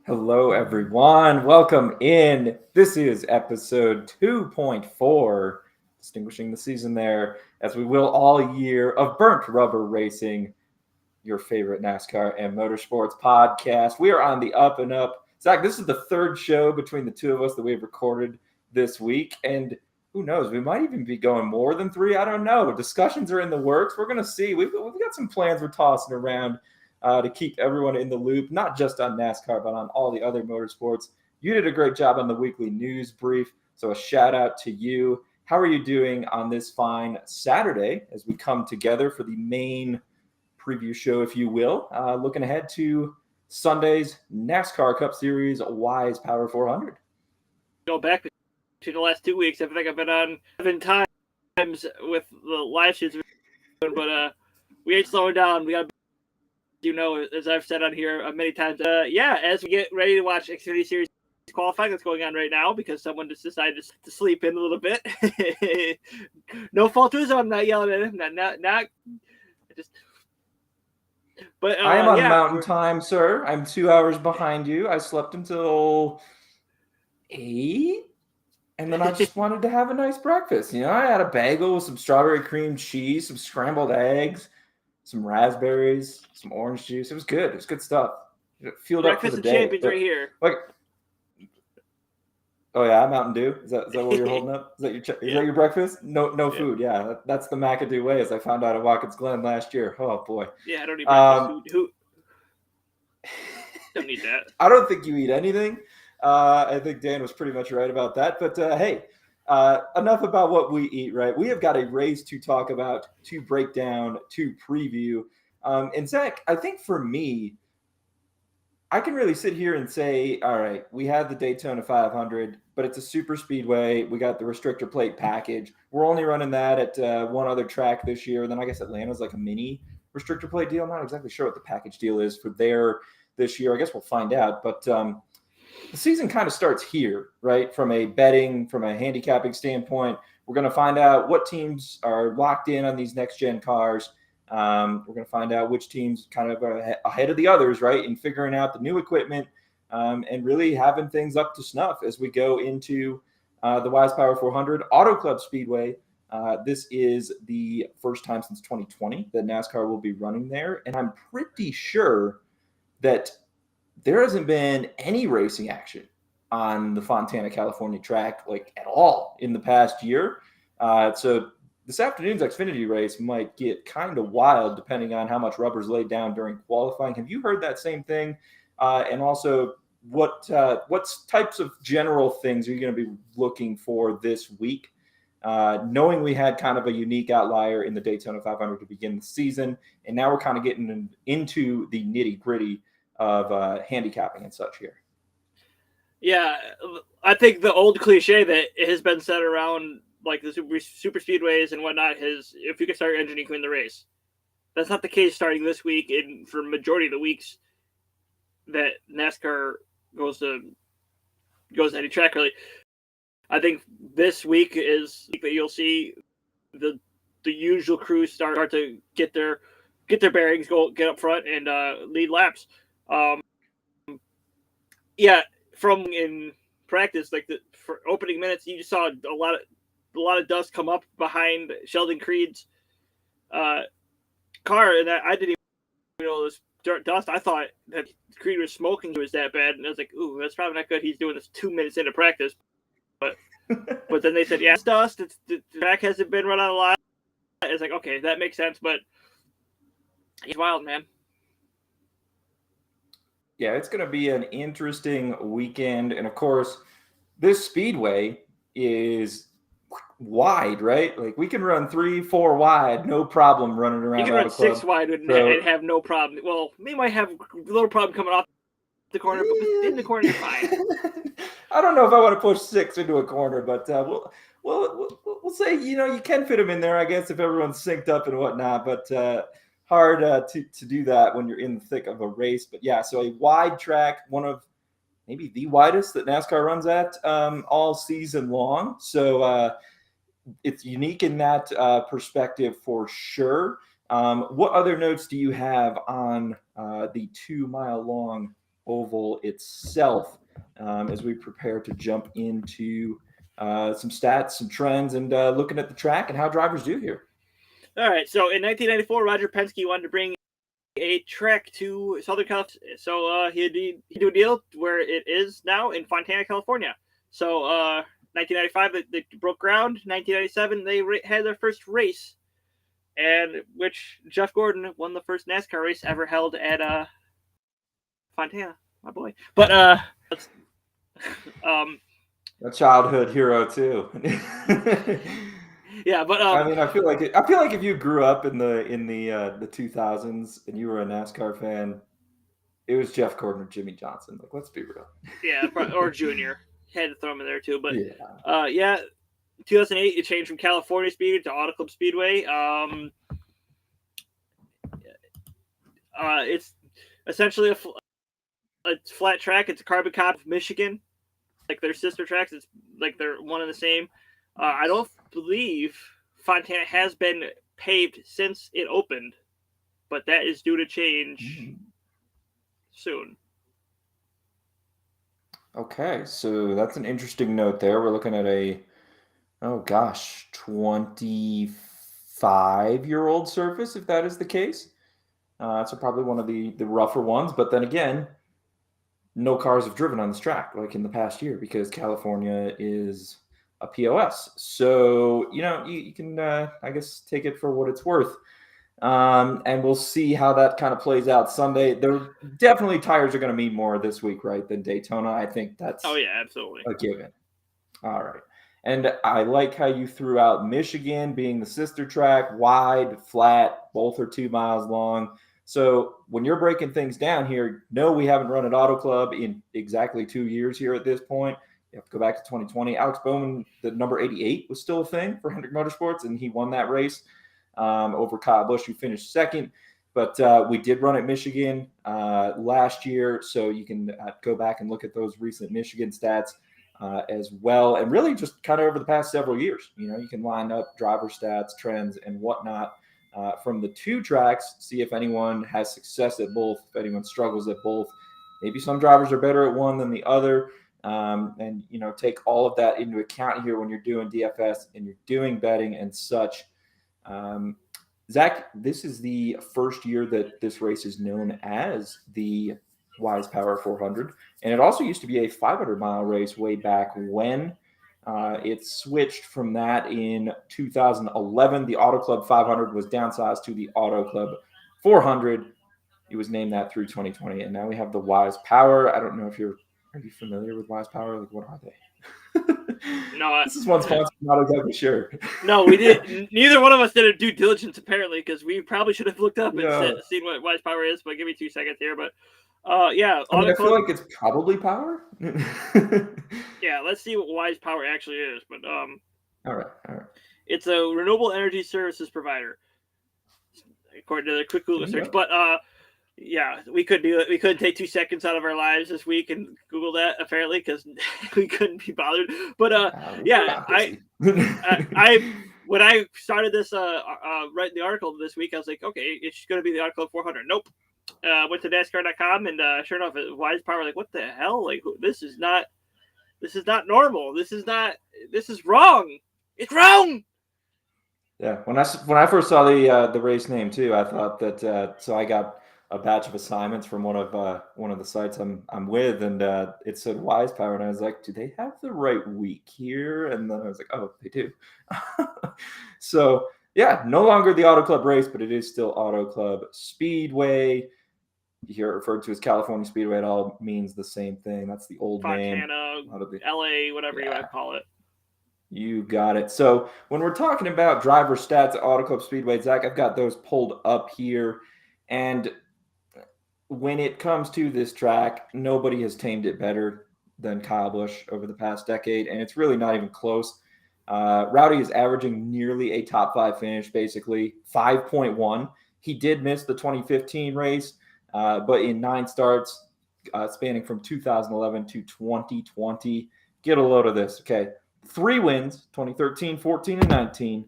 Hello, everyone. Welcome in. This is episode 2.4, distinguishing the season there, as we will all year, of Burnt Rubber Racing, your favorite NASCAR and motorsports podcast. We are on the up and up. Zach, this is the third show between the two of us that we've recorded this week, and who knows, we might even be going more than three. I don't know. Discussions are in the works. We're going to see. We've got some plans we're tossing around to keep everyone in the loop, not just on NASCAR, but on all the other motorsports. You did a great job on the weekly news brief, so a shout out to you. How are you doing on this fine Saturday as we come together for the main preview show, if you will, looking ahead to Sunday's NASCAR Cup Series Wise Power 400? Go back to the last 2 weeks. I think I've been on 7 times with the live shoots, but we ain't slowing down. We got to, as I've said on here many times, as we get ready to watch Xfinity Series qualifying that's going on right now because someone just decided to sleep in a little bit. No fault to his own. I'm not yelling at him. Not just. But I am on Mountain Time, sir. I'm 2 hours behind you. I slept until 8, and then I just wanted to have a nice breakfast. I had a bagel with some strawberry cream cheese, some scrambled eggs, some raspberries, some orange juice. It was good. It was good stuff. Fueled up for the day. Breakfast of champions right here. Oh yeah, Mountain Dew. Is that what you're holding up? Is that your breakfast? No food. Yeah, that's the McAdoo way, as I found out at Watkins Glen last year. Oh boy. Yeah, I don't eat breakfast. Who? Don't need that. I don't think you eat anything. I think Dan was pretty much right about that. But hey, enough about what we eat. Right? We have got a race to talk about, to break down, to preview. And Zach, I think for me, I can really sit here and say, all right, we had the Daytona 500, but it's a super speedway. We got the restrictor plate package. We're only running that at one other track this year. Then I guess Atlanta's like a mini restrictor plate deal. I'm not exactly sure what the package deal is for there this year. I guess we'll find out. But the season kind of starts here, right? From a betting, from a handicapping standpoint, we're going to find out what teams are locked in on these next-gen cars. We're going to find out which teams kind of are ahead of the others, right, in figuring out the new equipment and really having things up to snuff as we go into the Wise Power 400 Auto Club Speedway. This is the first time since 2020 that NASCAR will be running there, and I'm pretty sure that there hasn't been any racing action on the Fontana, California track at all in the past year. So this afternoon's Xfinity race might get kind of wild depending on how much rubber's laid down during qualifying. Have you heard that same thing? And also, what types of general things are you going to be looking for this week? Knowing we had kind of a unique outlier in the Daytona 500 to begin the season, and now we're kind of getting into the nitty-gritty of handicapping and such here. Yeah, I think the old cliche that has been said around like the super speedways and whatnot is if you can start your engine, you can win the race. That's not the case starting this week and for majority of the weeks that NASCAR goes to any track really. I think this week is that you'll see the usual crews start to get their bearings, get up front and lead laps. From in practice, for opening minutes, you just saw a lot of dust come up behind Sheldon Creed's car, and I didn't even know this dust. I thought that Creed was smoking. It was that bad, and I was like, "Ooh, that's probably not good." He's doing this 2 minutes into practice, but then they said, "Yeah, it's dust. The track hasn't been run on a lot." It's like, okay, that makes sense, but he's wild, man. Yeah, it's going to be an interesting weekend, and of course, this speedway is wide, right? We can run 3-4 wide, no problem running around. You can run 6 wide and have no problem. Well, we might have a little problem coming off the corner, but in the corner, you're fine. I don't know if I want to push 6 into a corner, but we'll say you can fit them in there, I guess, if everyone's synced up and whatnot. But hard to do that when you're in the thick of a race. But yeah, so a wide track, one of maybe the widest that NASCAR runs at all season long. So it's unique in that perspective for sure. What other notes do you have on the 2 mile long oval itself as we prepare to jump into some stats, some trends, and looking at the track and how drivers do here. All right. So in 1994, Roger Penske wanted to bring a track to Southern California. So he do a deal where it is now in Fontana, California. So 1995, they broke ground. 1997, they had their first race, and which Jeff Gordon won the first NASCAR race ever held at Fontana, my boy. But a childhood hero too. Yeah, but I mean, I feel like if you grew up in the 2000s and you were a NASCAR fan, it was Jeff Gordon or Jimmy Johnson. Like, let's be real. Yeah, or Junior. Had to throw him in there too. But yeah, 2008 it changed from California Speedway to Auto Club Speedway. It's essentially a flat track. It's a carbon copy of Michigan, like their sister tracks. It's like they're one and the same. I don't believe Fontana has been paved since it opened, but that is due to change soon. Okay, so that's an interesting note there. We're looking at a 25-year-old surface, if that is the case. So probably one of the rougher ones. But then again, no cars have driven on this track like in the past year because California is a POS. So, you can, I guess, take it for what it's worth. And we'll see how that kind of plays out Sunday. There definitely tires are going to mean more this week, right, than Daytona. I think that's absolutely a given. All right. And I like how you threw out Michigan being the sister track, wide, flat, both are 2 miles long. So when you're breaking things down here, no, we haven't run at Auto Club in exactly 2 years here at this point. You have to go back to 2020. Alex Bowman, the number 88, was still a thing for Hendrick Motorsports, and he won that race over Kyle Busch, who finished second. But we did run at Michigan last year, so you can go back and look at those recent Michigan stats as well. And really just kind of over the past several years, you can line up driver stats, trends, and whatnot from the two tracks, see if anyone has success at both, if anyone struggles at both. Maybe some drivers are better at one than the other. And take all of that into account here when you're doing DFS and you're doing betting and such. Zach, this is the first year that this race is known as the Wise Power 400, and it also used to be a 500-mile race way back when. It switched from that in 2011. The Auto Club 500 was downsized to the Auto Club 400. It was named that through 2020, and now we have the Wise Power. I don't know if are you familiar with Wise Power? Like, what are they? No, this is one sponsor. I'm not exactly sure. No, we did. Neither one of us did a due diligence apparently, because we probably should have looked up and seen what Wise Power is. But give me 2 seconds here. But yeah, I feel like it's probably power. Yeah, let's see what Wise Power actually is. But all right. It's a renewable energy services provider, according to the quick Google search. But yeah, we could do it. We couldn't take 2 seconds out of our lives this week and Google that apparently because we couldn't be bothered. But yeah, I when I started this writing the article this week, I was like, okay, it's going to be the Auto Club 400. Nope. Went to NASCAR.com and sure enough, Wise Power. Like, what the hell? Like, this is not normal. This is wrong. It's wrong. Yeah, when I first saw the race name too, I thought that. So I got a batch of assignments from one of the sites I'm with, and it said Wise Power, and I was like, do they have the right week here? And then I was like, oh, they do. So yeah, no longer the Auto Club race, but it is still Auto Club Speedway. You hear it referred to as California Speedway. It all means the same thing. That's the old name. Fontana, LA, whatever you want to call it. You got it. So when we're talking about driver stats at Auto Club Speedway, Zach, I've got those pulled up here. And when it comes to this track, nobody has tamed it better than Kyle Busch over the past decade, and it's really not even close. Rowdy is averaging nearly a top 5 finish, basically 5.1. He did miss the 2015 race, but in 9 starts, spanning from 2011 to 2020, get a load of this, okay? 3 wins, 2013, 14, and 19.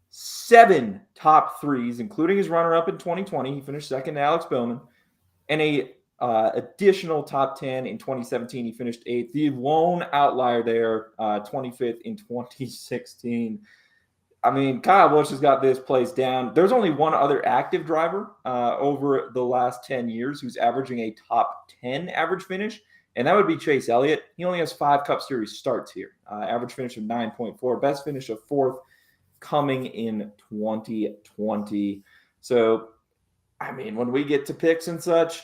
7 top 3s, including his runner-up in 2020. He finished second to Alex Bowman. And a additional top 10 in 2017. He finished 8th. The lone outlier there, 25th in 2016. I mean, Kyle Busch has got this place down. There's only one other active driver over the last 10 years who's averaging a top 10 average finish, and that would be Chase Elliott. He only has 5 Cup Series starts here. Average finish of 9.4, best finish of 4th coming in 2020. So, I mean, when we get to picks and such,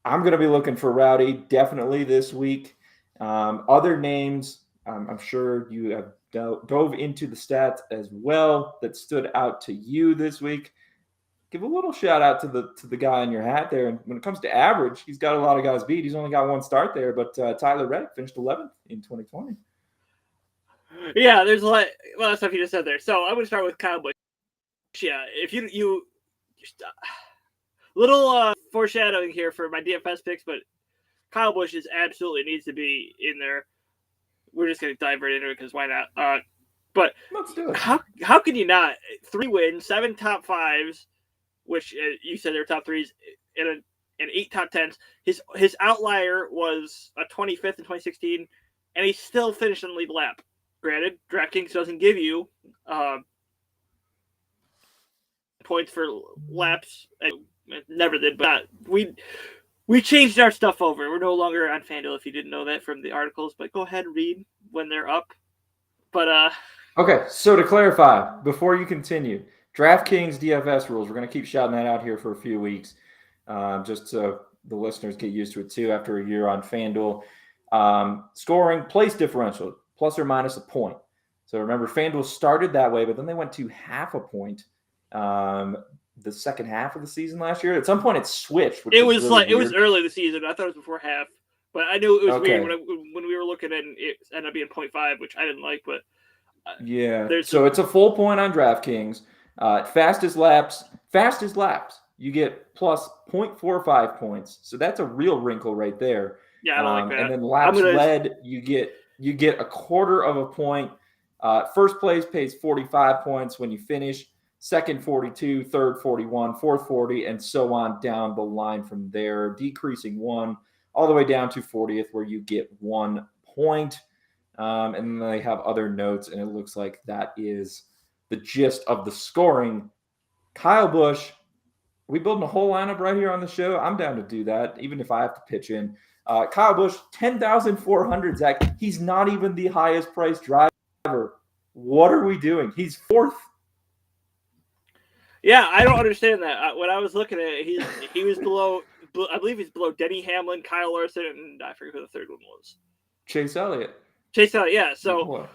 I'm going to be looking for Rowdy definitely this week. Other names, I'm sure you have dove into the stats as well that stood out to you this week. Give a little shout out to the guy in your hat there. And when it comes to average, he's got a lot of guys beat. He's only got 1 start there, but Tyler Reddick finished 11th in 2020. Yeah, there's a lot of stuff you just said there. So I'm going to start with Kyle Busch. Yeah, if you just little foreshadowing here for my DFS picks, but Kyle Busch absolutely needs to be in there. We're just going to dive right into it because why not? But let's do it. How can you not? 3 wins, 7 top 5s, which you said they're top 3s, and 8 top 10s. His outlier was a 25th in 2016, and he still finished in the lead lap. Granted, DraftKings doesn't give you points for laps. It never did, but we changed our stuff over. We're no longer on FanDuel, if you didn't know that from the articles, but go ahead and read when they're up. But okay, so to clarify, before you continue, DraftKings DFS Rules, we're going to keep shouting that out here for a few weeks, just so the listeners get used to it too after a year on FanDuel. Scoring, place differential, plus or minus a point. So remember, FanDuel started that way, but then they went to half a point the second half of the season last year. At some point, it switched. It was really it was early the season. I thought it was before half, but I knew it was okay. weird when we were looking, and it ended up being 0.5, which I didn't like. But yeah, so it's a full point on DraftKings. Fastest laps, you get plus 0.45 points. So that's a real wrinkle right there. Yeah, I don't like that. And then laps led, you get a quarter of a point. First place pays 45 points when you finish. Second 42, third 41, fourth 40, and so on down the line from there, decreasing 1 all the way down to 40th, where you get 1 point. And then they have other notes, and it looks like that is the gist of the scoring. Kyle Busch, we building a whole lineup right here on the show. I'm down to do that, even if I have to pitch in. Kyle Busch, 10,400, Zach. He's not even the highest priced driver. What are we doing? He's 4th. Yeah, I don't understand that. When I was looking at it, he was below. I believe he's below Denny Hammond, Kyle Larson, and I forget who the third one was. Chase Elliott. Yeah. So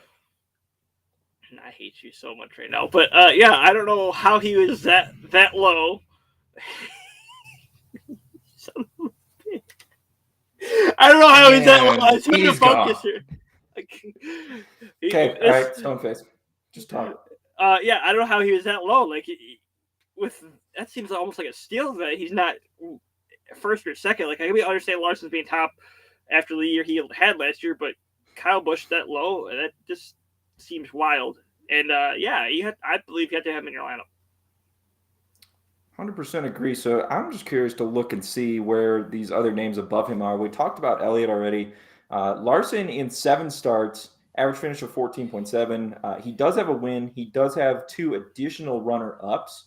I hate you so much right now, but yeah, I don't know how he was that low. I don't know how he's that low. I'm trying to focus here. Okay, all right, stone face. Just talk. Yeah, I don't know how he was that low. Like, with that seems almost like a steal that he's not first or second. Like, I can understand Larson's being top after the year he had last year, but Kyle Busch that low, that just seems wild. And yeah, I believe you have to have him in your lineup. 100% agree. So I'm just curious to look and see where these other names above him are. We talked about Elliott already. Larson in 7 starts, average finish of 14.7. He does have a win. He does have 2 additional runner-ups.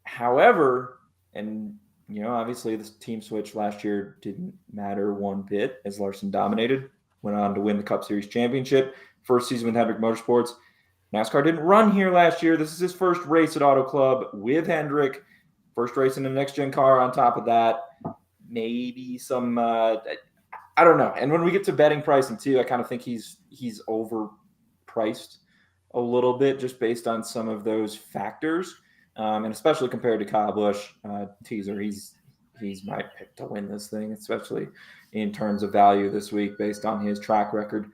However, and obviously this team switch last year didn't matter one bit as Larson dominated, went on to win the Cup Series championship. First season with Hendrick Motorsports. NASCAR didn't run here last year. This is his first race at Auto Club with Hendrick. First race in a next-gen car on top of that. Maybe some I don't know. And when we get to betting pricing too, I kind of think he's overpriced a little bit just based on some of those factors. And especially compared to Kyle Busch, teaser, he's my pick to win this thing, especially in terms of value this week based on his track record.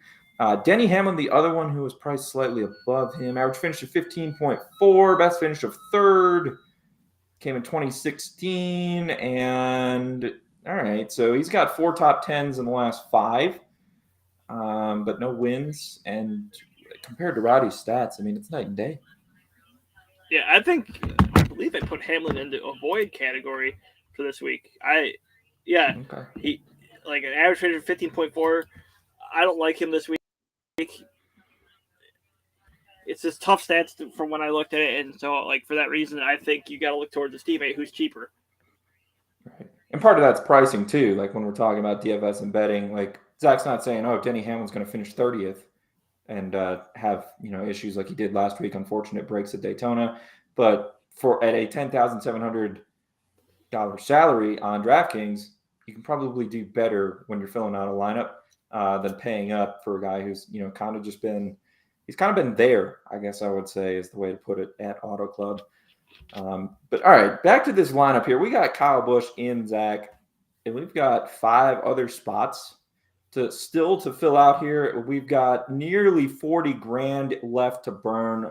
Denny Hammond, the other one who was priced slightly above him, average finish of 15.4, best finish of 3rd, came in 2016, and all right, so he's got 4 top 10s in the last 5, but no wins. And compared to Rowdy's stats, I mean, it's night and day. Yeah, I believe I put Hamlin into a void category for this week. Yeah, Okay. he like an average finish of 15.4. I don't like him this week. It's just tough stats from when I looked at it, and so like for that reason, I think you got to look towards his teammate who's cheaper. Right. And part of that's pricing too. Like when we're talking about DFS and betting, like Zach's not saying, "Oh, Denny Hammond's going to finish 30th and have issues like he did last week." Unfortunate breaks at Daytona, but at a $10,700 salary on DraftKings, you can probably do better when you're filling out a lineup than paying up for a guy who's kind of just been. He's kind of been there, I guess I would say is the way to put it, at Auto Club. But all right, back to this lineup here. We got Kyle Busch in, Zach, and we've got 5 other spots to fill out here. We've got nearly 40 grand left to burn.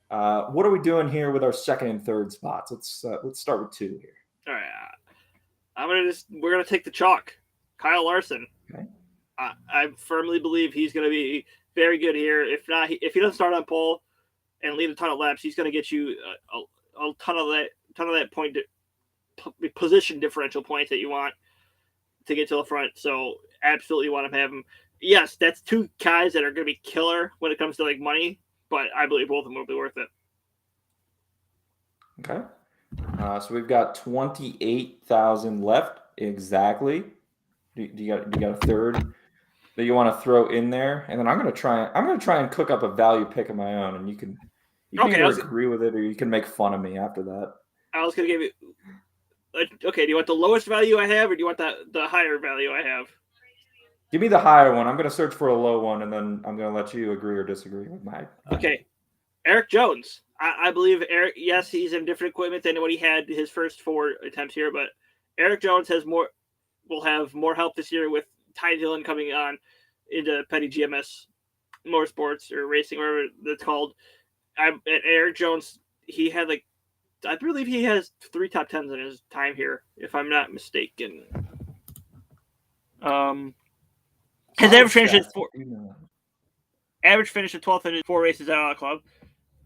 What are we doing here with our second and third spots? Let's start with 2 here. All right, we're gonna take the chalk, Kyle Larson. Okay. I firmly believe he's gonna be very good here. If he doesn't start on pole and lead a ton of laps, he's gonna get you a ton of that point position differential points that you want to get to the front. So absolutely want to have him. Yes, that's 2 guys that are going to be killer when it comes to like money, but I believe both of them will be worth it. Okay. So we've got 28,000 left exactly. Do you got a third that you want to throw in there? And then I'm going to try and cook up a value pick of my own, and you can either agree with it or you can make fun of me after that. I was going to give you. Okay, do you want the lowest value I have, or do you want the higher value I have? Give me the higher one. I'm going to search for a low one, and then I'm going to let you agree or disagree with my. Okay, Eric Jones. I believe Eric. Yes, he's in different equipment than what he had his first 4 attempts here, but Eric Jones will have more help this year with Ty Dillon coming on into Petty GMS Motorsports or Racing, whatever that's called. Eric Jones, he had I believe he has 3 top 10s in his time here, if I'm not mistaken. His average finish is 4. Average finish of 12th in 4 races at Auto Club.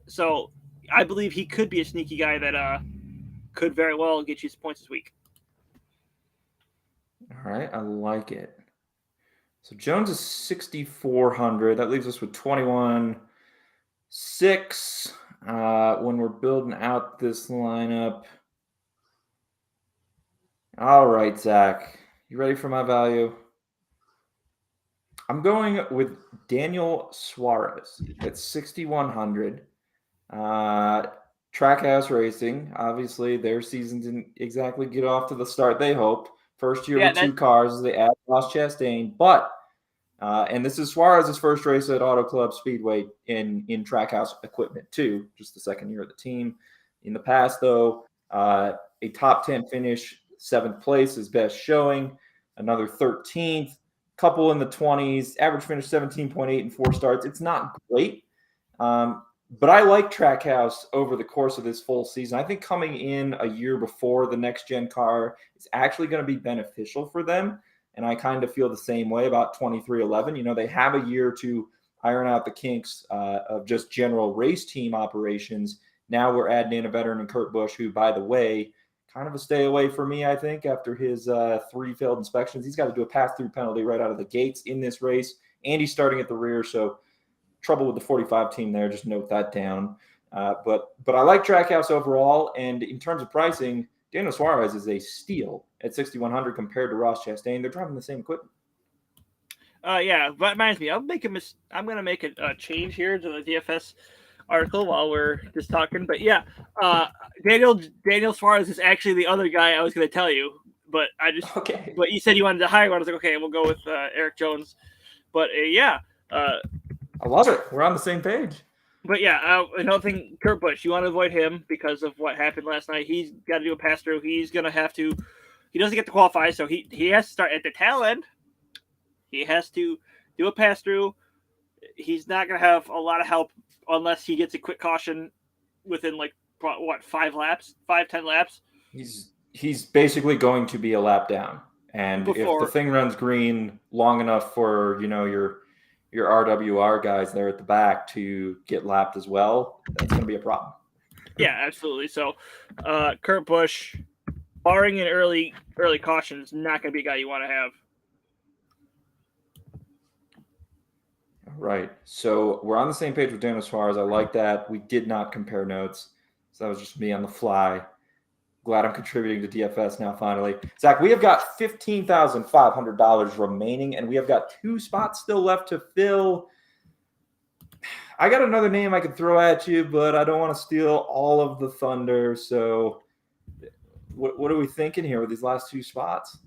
So I believe he could be a sneaky guy that could very well get you some points this week. All right, I like it. So Jones is 6,400. That leaves us with 21.6 when we're building out this lineup. All right, Zach, you ready for my value? I'm going with Daniel Suarez at 6,100. Trackhouse Racing, obviously, their season didn't exactly get off to the start they hoped. First year with 2 cars, they add Ross Chastain, but and this is Suarez's first race at Auto Club Speedway in Trackhouse equipment too, just the second year of the team. In the past, though, a top 10 finish, 7th place, his best showing, another 13th, couple in the 20s, average finish 17.8 in 4 starts. It's not great, but I like Trackhouse over the course of this full season. I think coming in a year before the next gen car is actually going to be beneficial for them. And I kind of feel the same way about 2311. They have a year to iron out the kinks of just general race team operations. Now we're adding in a veteran in Kurt Busch, who, by the way, kind of a stay away for me, I think, after his 3 failed inspections. He's got to do a pass-through penalty right out of the gates in this race, and he's starting at the rear, so trouble with the 45 team there. Just note that down. But I like Trackhouse overall, and in terms of pricing, Daniel Suarez is a steal at 6,100 compared to Ross Chastain. They're driving the same equipment. Yeah, that reminds me. I'm going to make a change here to the DFS article while we're just talking. But yeah, Daniel Suarez is actually the other guy I was going to tell you. But okay. But you said you wanted the higher one. I was like, okay, we'll go with Eric Jones. But yeah. I love it. We're on the same page. But yeah, another thing, Kurt Busch, you want to avoid him because of what happened last night. He's got to do a pass through. He's going to have to. He doesn't get to qualify, so he has to start at the tail end. He has to do a pass through. He's not going to have a lot of help unless he gets a quick caution within 10 laps. He's basically going to be a lap down, and if the thing runs green long enough for your RWR guys there at the back to get lapped as well, that's going to be a problem. Yeah, absolutely. So, Kurt Busch barring an early caution, is not going to be a guy you want to have. Right. So we're on the same page with Daniel Suarez. I like that. We did not compare notes. So that was just me on the fly. Glad I'm contributing to DFS now, finally. Zach, we have got $15,500 remaining, and we have got 2 spots still left to fill. I got another name I could throw at you, but I don't want to steal all of the thunder. So what are we thinking here with these last 2 spots?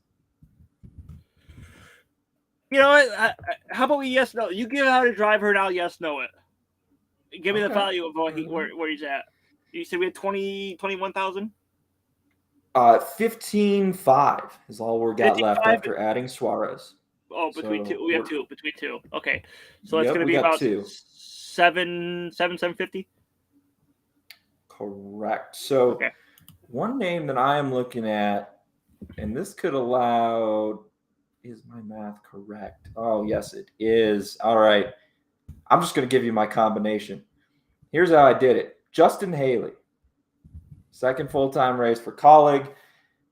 You know what? How about we yes no? You give out a driver and I'll yes no it. Give me the value of where he's at. You said we had 21,000. 15.5 is all we're got left after adding Suarez. Oh, between two. Okay, so it's going to be about 750. Correct. So one name that I am looking at, and this could allow. Is my math correct? Oh, yes, it is. All right. I'm just going to give you my combination. Here's how I did it. Justin Haley, second full-time race for Colleague.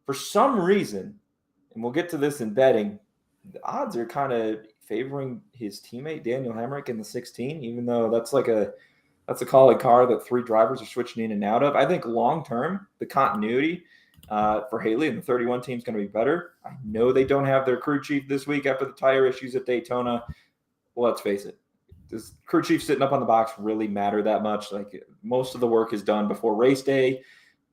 For some reason, and we'll get to this in betting, the odds are kind of favoring his teammate Daniel Hammond in the 16, even though that's a Colleague car that 3 drivers are switching in and out of. I think long-term, the continuity for Haley and the 31 team is going to be better. I know they don't have their crew chief this week after the tire issues at Daytona. Well, let's face it. Does crew chief sitting up on the box really matter that much? Like, most of the work is done before race day.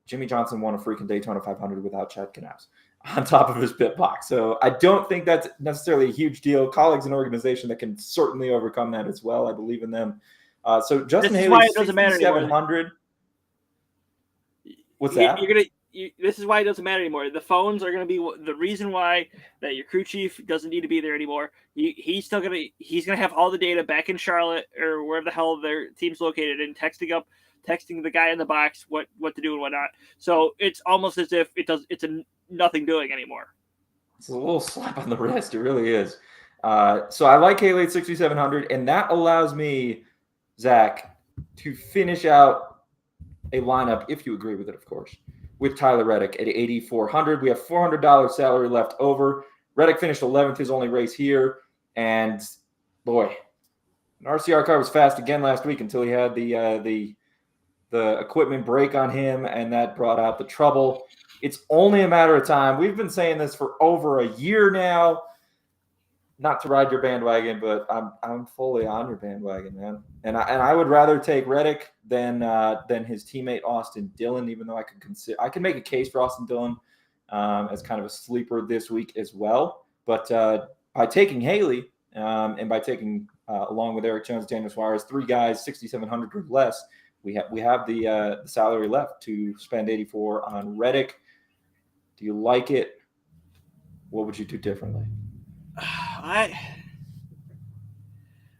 Jimmy Johnson won a freaking Daytona 500 without Chad Knaus on top of his pit box. So I don't think that's necessarily a huge deal. Colleague's an organization that can certainly overcome that as well. I believe in them. So Justin Haley, 6,700. What's that? This is why it doesn't matter anymore. The phones are going to be the reason why that your crew chief doesn't need to be there anymore. He's going to have all the data back in Charlotte or wherever the hell their team's located, and texting the guy in the box what to do and what not. So it's almost as if it's a nothing doing anymore. It's a little slap on the wrist. It really is. So I like Haley at 6,700, and that allows me, Zach, to finish out a lineup, if you agree with it, of course, with Tyler Reddick at 8,400. We have $400 salary left over. Reddick finished 11th, his only race here. And, boy, an RCR car was fast again last week until he had the equipment break on him, and that brought out the trouble. It's only a matter of time. We've been saying this for over a year now. Not to ride your bandwagon, but I'm fully on your bandwagon, man. And I would rather take Reddick than his teammate Austin Dillon, even though I can make a case for Austin Dillon as kind of a sleeper this week as well. But by taking Haley and by taking along with Eric Jones, Daniel Suarez, 3 guys, 6,700 or less, we have the salary left to spend 84 on Reddick. Do you like it? What would you do differently?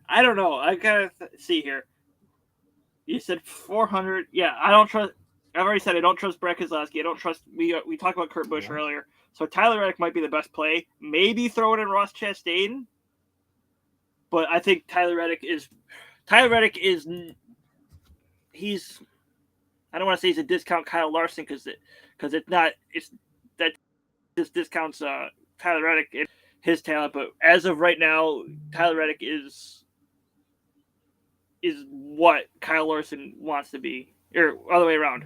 I don't know. I gotta see here. You said 400. Yeah, I don't trust. I've already said I don't trust Brett Keselowski. I don't trust. We talked about Kurt Busch earlier. So Tyler Reddick might be the best play. Maybe throw it in Ross Chastain. But I think Tyler Reddick is. He's. I don't want to say he's a discount Kyle Larson because it's not. It's that this discounts Tyler Reddick and his talent. But as of right now, Tyler Reddick is what Kyle Larson wants to be, or other way around.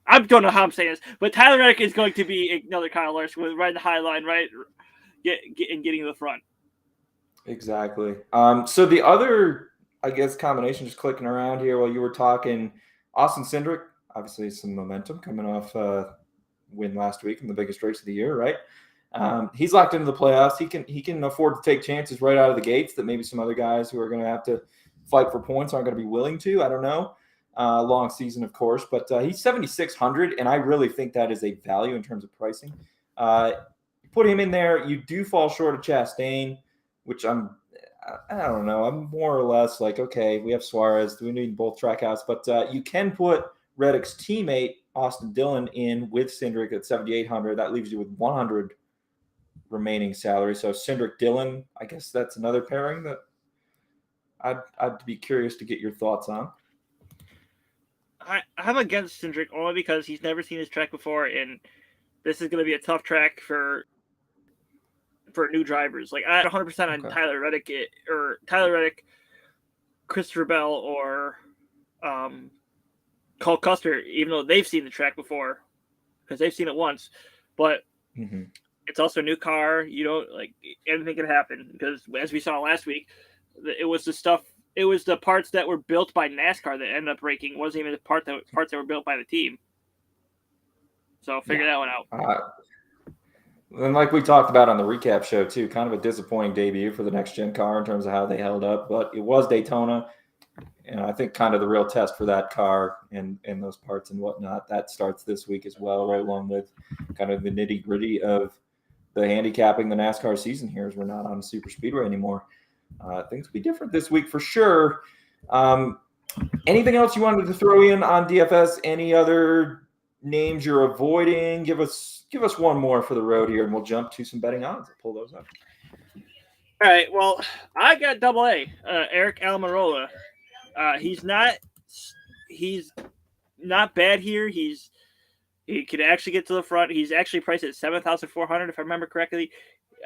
I don't know how I'm saying this, but Tyler Reddick is going to be another Kyle Larson with riding the high line, right, and getting to the front. Exactly. So the other, I guess, combination, just clicking around here while you were talking, Austin Cendrick, obviously some momentum coming off win last week in the biggest race of the year, right? He's locked into the playoffs. He can afford to take chances right out of the gates that maybe some other guys who are going to have to fight for points aren't going to be willing to. I don't know. Long season, of course, but he's 7,600, and I really think that is a value in terms of pricing. Put him in there, you do fall short of Chastain, which I don't know. I'm more or less like, okay, we have Suarez. Do we need both trackouts? But you can put Reddick's teammate, Austin Dillon, in with Cendrick at 7,800. That leaves you with 100 remaining salary. So Cendrick Dillon, I guess that's another pairing that I'd be curious to get your thoughts on. I'm against Cendrick only because he's never seen his track before, and this is going to be a tough track for new drivers. Like I 100% on Tyler Reddick, Christopher Bell, or Cole Custer, even though they've seen the track before because they've seen it once. But it's also a new car. You don't like anything can happen because as we saw last week, it was the parts that were built by NASCAR that ended up breaking. It wasn't even the parts that were built by the team. So figure that one out. And like we talked about on the recap show too, kind of a disappointing debut for the next gen car in terms of how they held up, but it was Daytona. And I think kind of the real test for that car and those parts and whatnot, that starts this week as well, right along with kind of the nitty gritty of the handicapping the NASCAR season here as we're not on super speedway anymore. Things will be different this week for sure. Anything else you wanted to throw in on DFS? Any other names you're avoiding? Give us one more for the road here, and we'll jump to some betting odds. I'll pull those up. All right. Well, I got AA, Eric Almirola. He's not bad here. He could actually get to the front. He's actually priced at 7,400 if I remember correctly.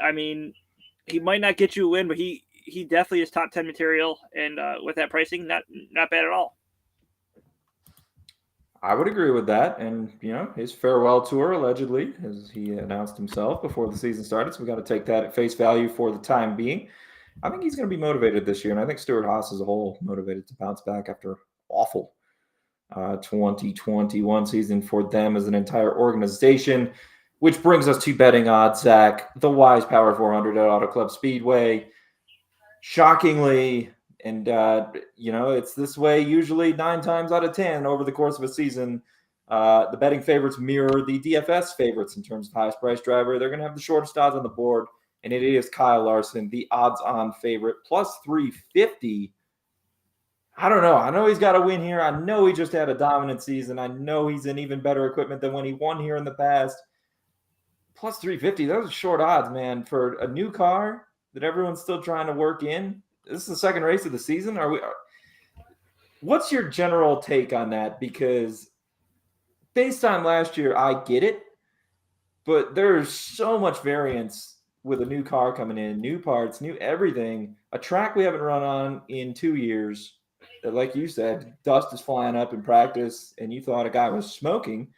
I mean, he might not get you a win, but he definitely is top 10 material, and with that pricing, not bad at all. I would agree with that. And, his farewell tour, allegedly, as he announced himself before the season started. So we got to take that at face value for the time being. I think he's going to be motivated this year. And I think Stewart-Haas as a whole motivated to bounce back after awful 2021 season for them as an entire organization, which brings us to betting odds, Zach. The Wise Power 400 at Auto Club Speedway. Shockingly, and, it's this way usually 9 times out of 10 over the course of a season. The betting favorites mirror the DFS favorites in terms of highest price driver. They're going to have the shortest odds on the board, and it is Kyle Larson, the odds-on favorite, plus 350. I don't know. I know he's got a win here. I know he just had a dominant season. I know he's in even better equipment than when he won here in the past. Plus 350, those are short odds, man, for a new car that everyone's still trying to work in. This is the second race of the season. What's your general take on that? Because based on last year, I get it, but there's so much variance with a new car coming in, new parts, new everything, a track we haven't run on in 2 years. That, like you said, dust is flying up in practice, and you thought a guy was smoking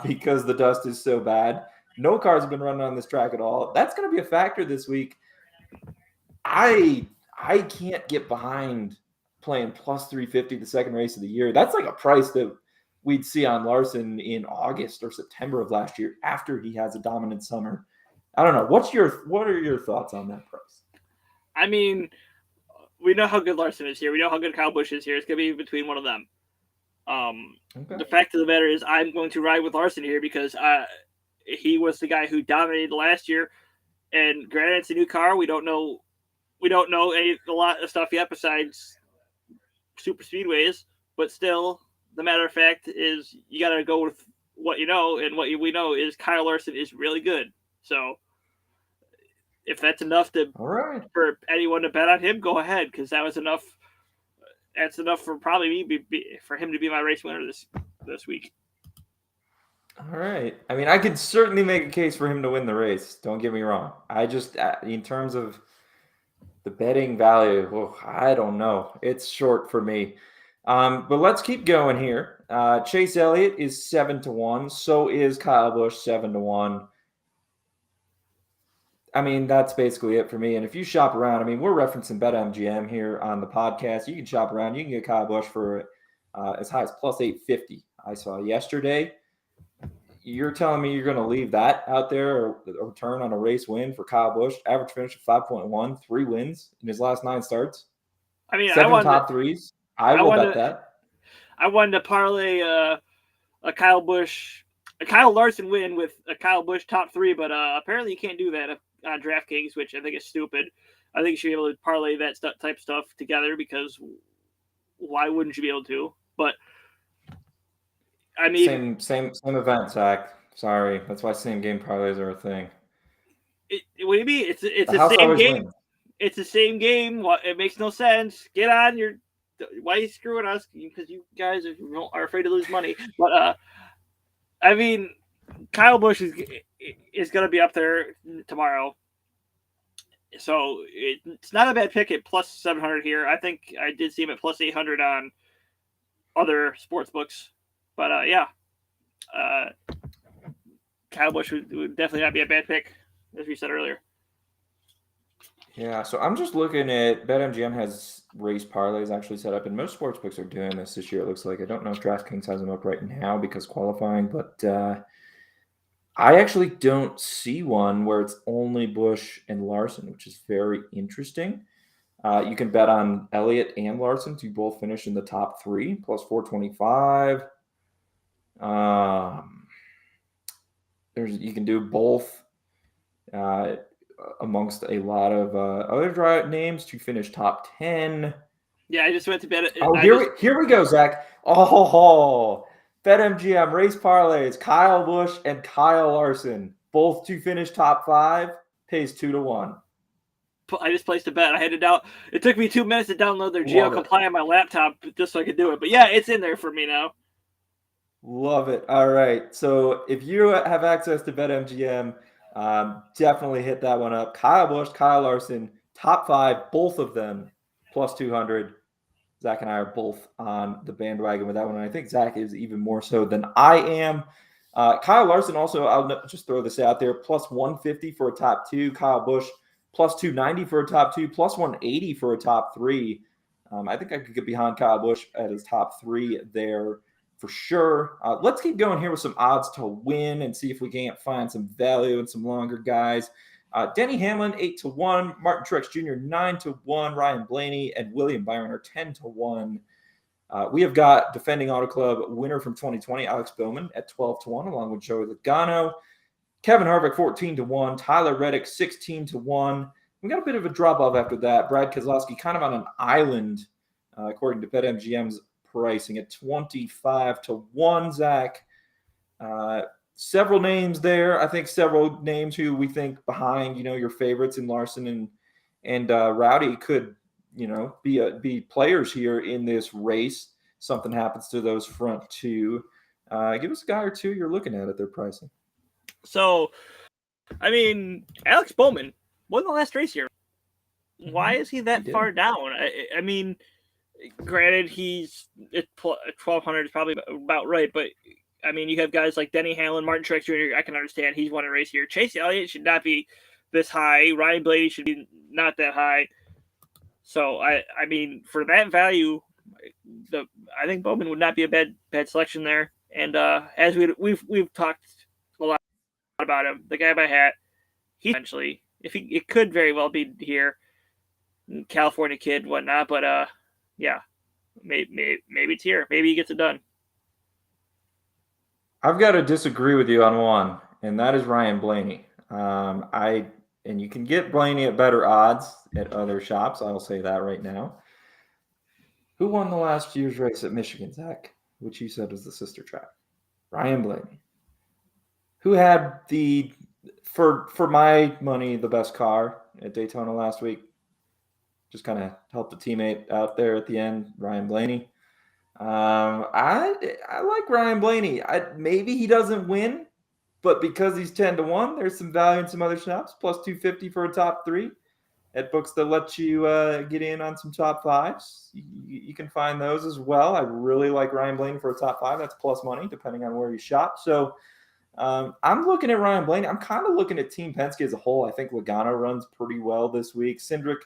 because the dust is so bad. No cars have been running on this track at all. That's going to be a factor this week. I can't get behind playing plus 350 the second race of the year. That's like a price that we'd see on Larson in August or September of last year after he has a dominant summer. I don't know. What are your thoughts on that price? I mean, we know how good Larson is here. We know how good Kyle Busch is here. It's going to be between one of them. Okay. The fact of the matter is I'm going to ride with Larson here because he was the guy who dominated last year. And granted, it's a new car. We don't know a lot of stuff yet besides super speedways. But still, the matter of fact is you got to go with what you know. And what we know is Kyle Larson is really good. So if that's enough for anyone to bet on him, go ahead, because that was enough. That's enough for probably me for him to be my race winner this week. All right. I mean, I could certainly make a case for him to win the race. Don't get me wrong. I just, in terms of the betting value, I don't know. It's short for me. But let's keep going here. Chase Elliott is 7-1. So is Kyle Busch 7-1. I mean, that's basically it for me. And if you shop around, I mean, we're referencing BetMGM here on the podcast. You can shop around. You can get Kyle Busch for as high as plus 850. I saw yesterday. You're telling me you're going to leave that out there or a return on a race win for Kyle Busch? Average finish of 5.1, 3 wins in his last 9 starts. I mean, 7 top threes. I will bet that. I wanted to parlay a Kyle Larson win with a Kyle Busch top 3, but apparently you can't do that on DraftKings, which I think is stupid. I think you should be able to parlay that type of stuff together because why wouldn't you be able to? But I mean, same event, Zach. Sorry, that's why same game parlays are a thing. What do you mean? It's the same game. Wins. It's the same game. It makes no sense. Get on your. Why are you screwing us? Because you guys are afraid to lose money. But I mean, Kyle Busch is going to be up there tomorrow. So it's not a bad pick at plus 700 here. I think I did see him at plus 800 on other sports books. But Kyle Busch would definitely not be a bad pick, as we said earlier. Yeah, so I'm just looking at BetMGM has race parlays actually set up, and most sportsbooks are doing this year. It looks like I don't know if DraftKings has them up right now because qualifying, but I actually don't see one where it's only Busch and Larson, which is very interesting. You can bet on Elliott and Larson to both finish in the top 3 plus 425. You can do both. Amongst a lot of other names to finish top 10. Yeah, I just went to bet it. Here we go, Zach. Oh, BetMGM race parlays. Kyle Busch and Kyle Larson, both to finish top 5, pays 2-1. I just placed a bet. I had it out. It took me 2 minutes to download their GeoComply on my laptop just so I could do it. But yeah, it's in there for me now. Love it. All right. So if you have access to BetMGM, definitely hit that one up. Kyle Busch, Kyle Larson, top 5, both of them, plus 200. Zach and I are both on the bandwagon with that one. And I think Zach is even more so than I am. Kyle Larson also, I'll just throw this out there, plus 150 for a top 2. Kyle Busch, plus 290 for a top 2, plus 180 for a top 3. I think I could get behind Kyle Busch at his top 3 there for sure. Let's keep going here with some odds to win and see if we can't find some value in some longer guys. Denny Hammond, 8-1. Martin Truex Jr., 9-1. Ryan Blaney and William Byron are 10-1. We have got defending Auto Club winner from 2020, Alex Bowman, at 12-1, along with Joey Logano. Kevin Harvick, 14-1. Tyler Reddick, 16-1. We got a bit of a drop-off after that. Brad Keselowski kind of on an island, according to BetMGM's pricing, at 25-1, Zach. Several names there. I think several names who we think behind, your favorites in Larson and Rowdy could, be players here in this race. Something happens to those front two. Give us a guy or two you're looking at their pricing. So, Alex Bowman won the last race here. Why is he that far down? I mean, granted, he's at 1,200 is probably about right, but you have guys like Denny Hammond, Martin Truex Jr. I can understand he's won a race here. Chase Elliott should not be this high. Ryan Blaney should be not that high. So for that value, I think Bowman would not be a bad selection there. And as we've talked a lot about him, the guy by hat, he eventually, it could very well be here, California kid, whatnot. But yeah, maybe it's here. Maybe he gets it done. I've got to disagree with you on one, and that is Ryan Blaney. And you can get Blaney at better odds at other shops. I'll say that right now. Who won the last year's race at Michigan, Zach? Which you said was the sister track. Ryan Blaney. Who had for my money, the best car at Daytona last week? Just kind of helped a teammate out there at the end, Ryan Blaney. I like Ryan Blaney. Maybe he doesn't win, but because he's 10-1, there's some value in some other shops. Plus 250 for a top 3 at books that let you get in on some top 5s. You can find those as well. I really like Ryan Blaney for a top 5. That's plus money depending on where you shop. So I'm looking at Ryan Blaney. I'm kind of looking at Team Penske as a whole. I think Logano runs pretty well this week. Cendrick,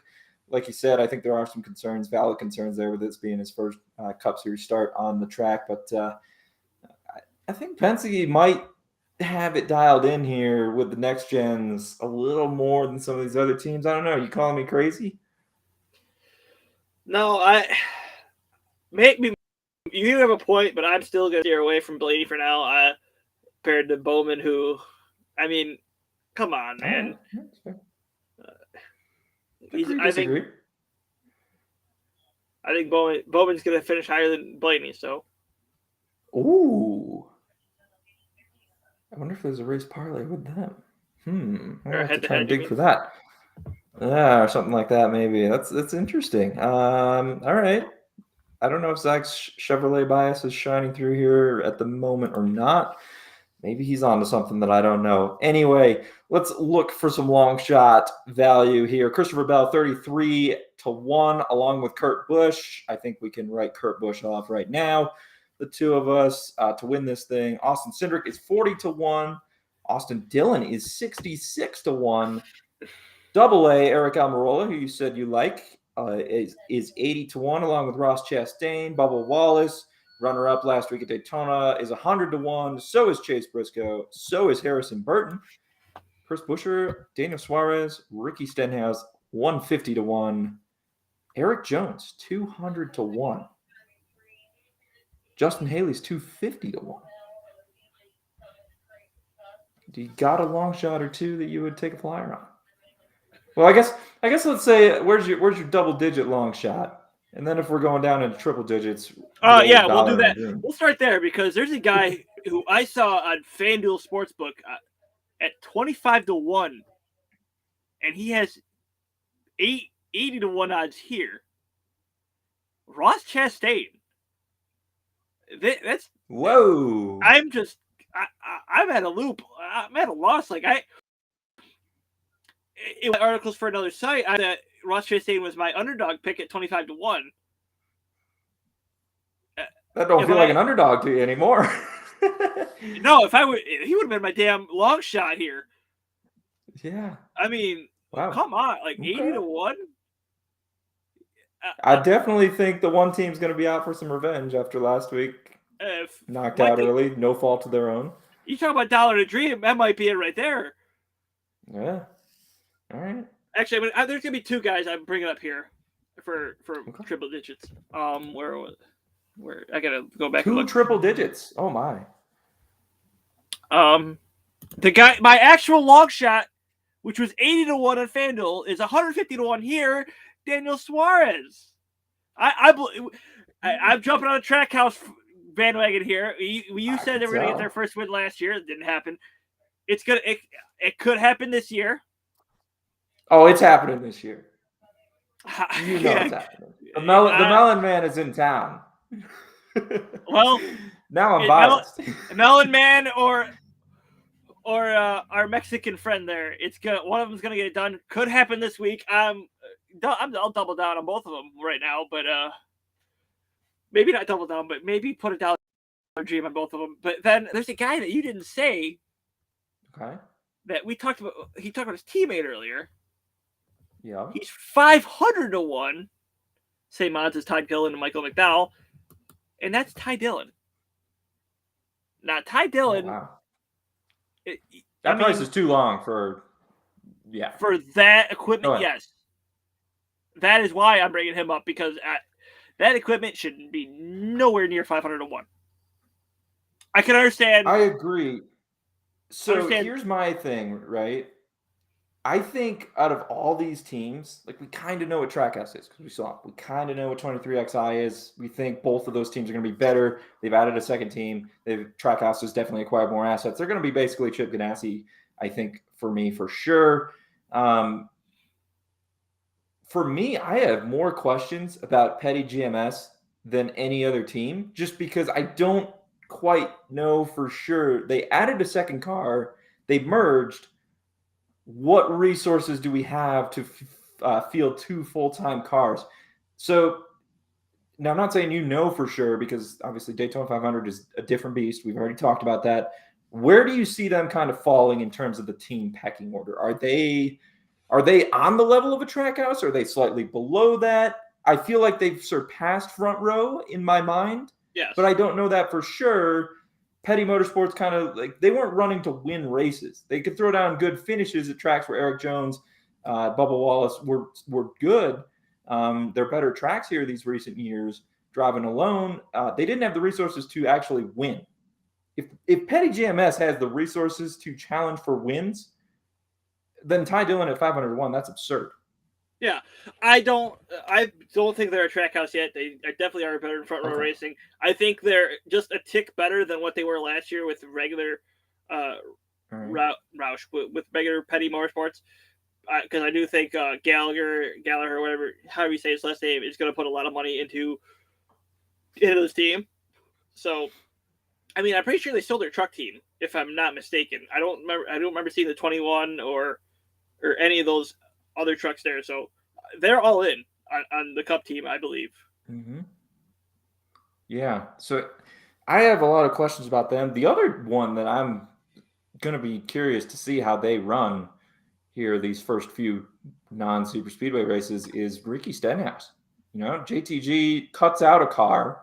like you said, I think there are some valid concerns there with this being his first Cup Series start on the track. But I think Penske might have it dialed in here with the next gens a little more than some of these other teams. I don't know. You calling me crazy? No, you have a point, but I'm still going to steer away from Blaney for now. Compared to Bowman, who, come on, man. I think Bowman's going to finish higher than Blaney. So, ooh, I wonder if there's a race parlay with them. I have to try and dig for that. Yeah, or something like that. Maybe that's interesting. All right. I don't know if Zach's Chevrolet bias is shining through here at the moment or not. Maybe he's on to something that I don't know. Anyway, let's look for some long shot value here. Christopher Bell, 33-1, along with Kurt Busch. I think we can write Kurt Busch off right now. The two of us to win this thing. Austin Cendrick is 40-1. Austin Dillon is 66-1. Double A, Eric Almirola, who you said you like, is 80-1, along with Ross Chastain. Bubba Wallace, runner-up last week at Daytona, is 100-1. So is Chase Briscoe. So is Harrison Burton. Chris Buescher, Daniel Suarez, Ricky Stenhouse, 150-1. Eric Jones, 200-1. Justin Haley's 250-1. Do you got a long shot or two that you would take a flyer on? Well, I guess let's say where's your double-digit long shot? And then if we're going down into triple digits, yeah, we'll do that. We'll start there because there's a guy who I saw on FanDuel Sportsbook at 25-1, and he has 80-1 odds here. Ross Chastain. That's whoa. I'm at a loop. I'm at a loss. Like it was articles for another site. Ross Chastain was my underdog pick at 25-1. That don't feel like an underdog to you anymore. No, he would have been my damn long shot here. Yeah. I mean, wow. Come on, like 80-1. I definitely think the one team's going to be out for some revenge after last week. Knocked out early, no fault of their own. You talk about dollar to dream, that might be it right there. Yeah. All right. Actually, there's going to be two guys I'm bringing up here for triple digits. Where I got to go back. Two triple digits. Oh my. The guy, my actual long shot, which was 80-1 on FanDuel, is 150-1 here. Daniel Suarez. I'm jumping on a Trackhouse bandwagon here. You said they were going to get their first win last year. It didn't happen. It could happen this year. Oh, it's happening this year. You know it's happening. The Melon Man is in town. Well, now I'm biased. Melon Man or our Mexican friend there. One of them's gonna get it done. Could happen this week. I'll double down on both of them right now, but maybe not double down, but maybe put a dollar dream on both of them. But then there's a guy that you didn't say. Okay. That we talked about. He talked about his teammate earlier. Yeah. He's 500-1. Same odds as Ty Dillon and Michael McDowell, and that's Ty Dillon. Now Ty Dillon. Oh, wow. That price is too long for that equipment. Yes, that is why I'm bringing him up because that equipment should be nowhere near 500-1. I can understand. I agree. So here's my thing, right? I think out of all these teams, like we kind of know what Trackhouse is because we saw it. We kind of know what 23XI is. We think both of those teams are going to be better. They've added a second team. Trackhouse has definitely acquired more assets. They're going to be basically Chip Ganassi, I think, for me, for sure. For me, I have more questions about Petty GMS than any other team just because I don't quite know for sure. They added a second car. They merged. What resources do we have to field two full-time cars? So now I'm not saying for sure because obviously Daytona 500 is a different beast. We've already talked about that. Where do you see them kind of falling in terms of the team pecking order? Are they on the level of a Trackhouse? Are they slightly below that? I feel like they've surpassed Front Row in my mind. Yes. But I don't know that for sure. Petty Motorsports kind of like they weren't running to win races. They could throw down good finishes at tracks where Eric Jones, Bubba Wallace were good. They're better tracks here these recent years. Driving alone, they didn't have the resources to actually win. If Petty GMS has the resources to challenge for wins, then Ty Dillon at 501, that's absurd. Yeah, I don't think they're a Trackhouse yet. They definitely are better in front row racing. I think they're just a tick better than what they were last year with regular Roush, with regular Petty Motorsports. Because I do think Gallagher, whatever, however you say his last name, is going to put a lot of money into this team. So, I mean, I'm pretty sure they sold their truck team if I'm not mistaken. I don't remember seeing the 21 or any of those other trucks there. So they're all in on the Cup team, I believe. Mm-hmm. Yeah. So I have a lot of questions about them. The other one that I'm going to be curious to see how they run here these first few non-super speedway races is Ricky Stenhouse. JTG cuts out a car,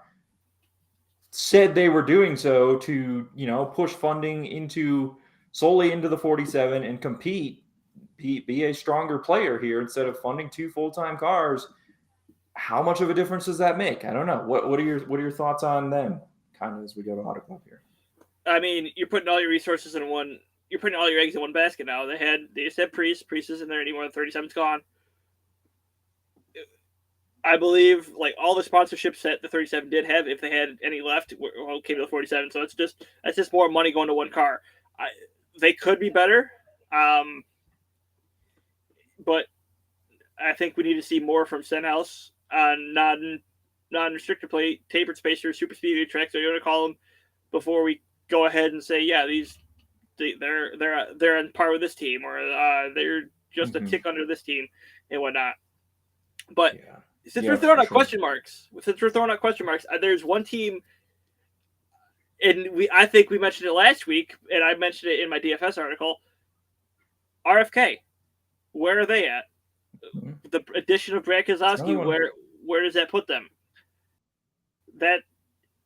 said they were doing so to, push funding solely into the 47 and compete, be a stronger player here instead of funding 2 full-time cars. How much of a difference does that make? I don't know. What are your thoughts on them kind of as we go to Auto Club here? I mean, you're putting all your resources in one. You're putting all your eggs in one basket now. They just had Priest. Priest isn't there anymore. The 37's gone. I believe like all the sponsorships that the 37 did have, if they had any left, came to the 47. So that's just more money going to one car. They could be better, but I think we need to see more from Stenhouse on non-restrictor plate, tapered spacers, super speedway tracks, so you want to call them, before we go ahead and say, yeah, they're on par with this team, or they're just a tick under this team and whatnot. But since we're throwing out question marks, there's one team, and I think we mentioned it last week, and I mentioned it in my DFS article. RFK, where are they at? The addition of Brad Keselowski, where does that put them?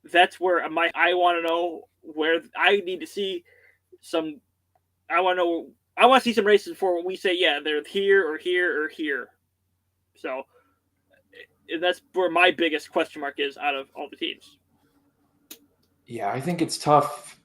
That's where I want to know where I need to see some. I want to see some races before we say, yeah, they're here or here or here. So that's where my biggest question mark is out of all the teams. Yeah, I think it's tough.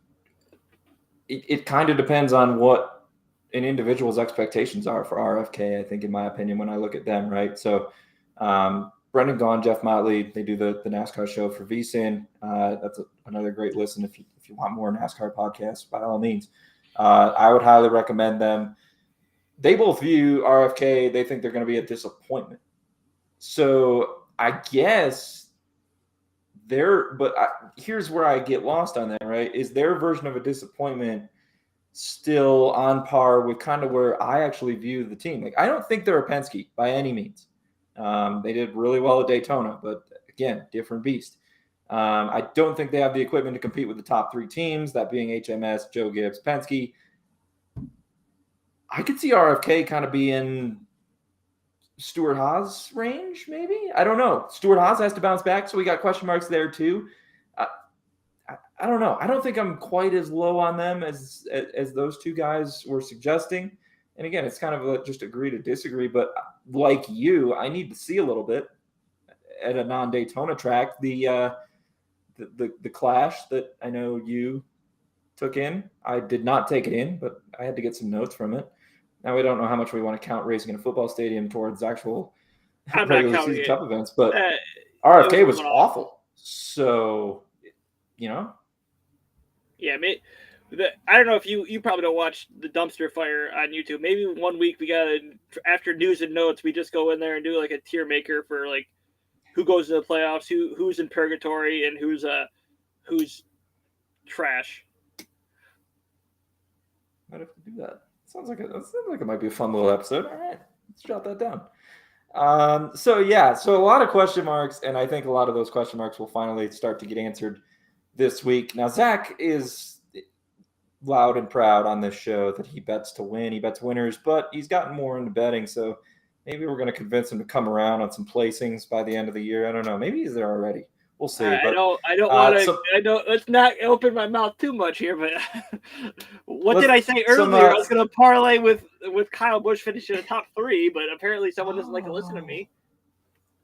It kind of depends on what an individual's expectations are for RFK, I think, in my opinion, when I look at them, right? So Brendan Gaughan, Jeff Motley, they do the NASCAR show for VSiN. That's another great listen if you want more NASCAR podcasts, by all means. I would highly recommend them. They both view RFK, they think they're going to be a disappointment. So I guess here's where I get lost on that, right? Is their version of a disappointment still on par with kind of where I actually view the team? Like, I don't think they're a Penske by any means. They did really well at Daytona, but again, different beast. I don't think they have the equipment to compete with the top 3 teams, that being HMS, Joe Gibbs, Penske. I could see RFK kind of be in Stuart Haas range, maybe. I don't know. Stuart Haas has to bounce back, so we got question marks there too. I don't know. I don't think I'm quite as low on them as those two guys were suggesting. And again, it's kind of just agree to disagree. But like you, I need to see a little bit at a non-Daytona track. The clash that I know you took in, I did not take it in, but I had to get some notes from it. Now, we don't know how much we want to count racing in a football stadium towards actual regular season Cup events, but RFK was awful. So, Yeah, I don't know if you probably don't watch the dumpster fire on YouTube. Maybe one week after news and notes, we just go in there and do like a tier maker for like who goes to the playoffs, who's in purgatory, and who's trash. Might have to do that. Sounds like it might be a fun little episode. All right, let's jot that down. So a lot of question marks, and I think a lot of those question marks will finally start to get answered this week. Now, Zach is loud and proud on this show that he bets to win. He bets winners, but he's gotten more into betting, so maybe we're going to convince him to come around on some placings by the end of the year. I don't know. Maybe he's there already. We'll see. I don't want to. Let's not open my mouth too much here. But what did I say earlier? I was going to parlay with Kyle Busch finishing in the top 3, but apparently someone doesn't like to listen to me.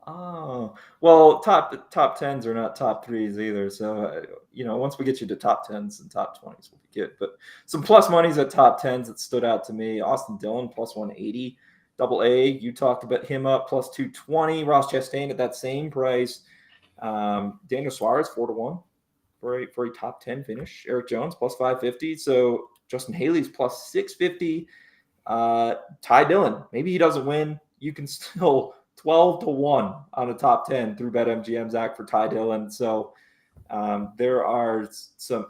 Oh, well, top 10s are not top 3s either. So once we get you to top 10s and top 20s, we'll be good. But some plus monies at top 10s that stood out to me: Austin Dillon plus 180, Double A. You talked about him up plus 220. Ross Chastain at that same price. Daniel Suarez 4-1 for a top 10 finish. Eric Jones plus 550. So Justin Haley's plus 650. Ty Dillon, maybe he doesn't win. You can still 12-1 on a top 10 through BetMGM, Zach, for Ty Dillon. So There are some